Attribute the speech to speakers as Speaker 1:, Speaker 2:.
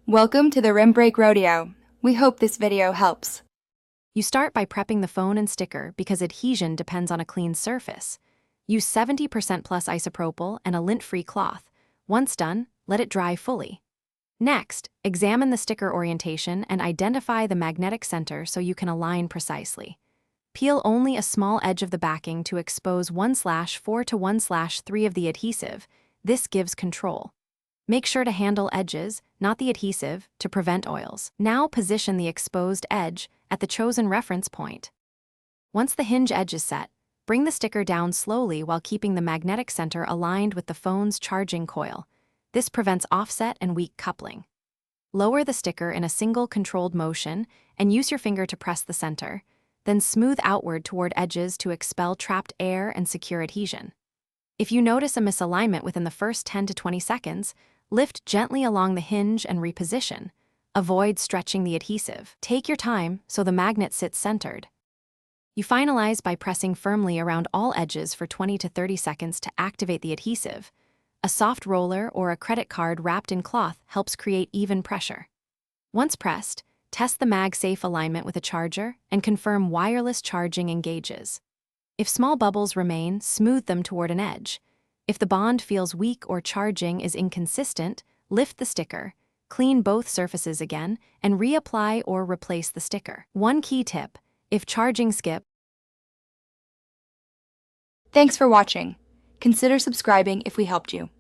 Speaker 1: Welcome to the Rim Break Rodeo. We hope this video helps.
Speaker 2: You start by prepping the phone and sticker because adhesion depends on a clean surface. Use 70% plus isopropyl and a lint-free cloth. Once done, let it dry fully. Next, examine the sticker orientation and identify the magnetic center so you can align precisely. Peel only a small edge of the backing to expose 1/4 to 1/3 of the adhesive. This gives control. Make sure to handle edges, not the adhesive, to prevent oils. Now position the exposed edge at the chosen reference point. Once the hinge edge is set, bring the sticker down slowly while keeping the magnetic center aligned with the phone's charging coil. This prevents offset and weak coupling. Lower the sticker in a single controlled motion and use your finger to press the center, then smooth outward toward edges to expel trapped air and secure adhesion. If you notice a misalignment within the first 10 to 20 seconds, lift gently along the hinge and reposition. Avoid stretching the adhesive. Take your time so the magnet sits centered. You finalize by pressing firmly around all edges for 20 to 30 seconds to activate the adhesive. A soft roller or a credit card wrapped in cloth helps create even pressure. Once pressed, test the Magsafe alignment with a charger and confirm wireless charging engages. If small bubbles remain, smooth them toward an edge. If the bond feels weak or charging is inconsistent, lift the sticker, clean both surfaces again, and reapply or replace the sticker. One key tip: if charging skips.
Speaker 1: Thanks for watching. Consider subscribing if we helped you.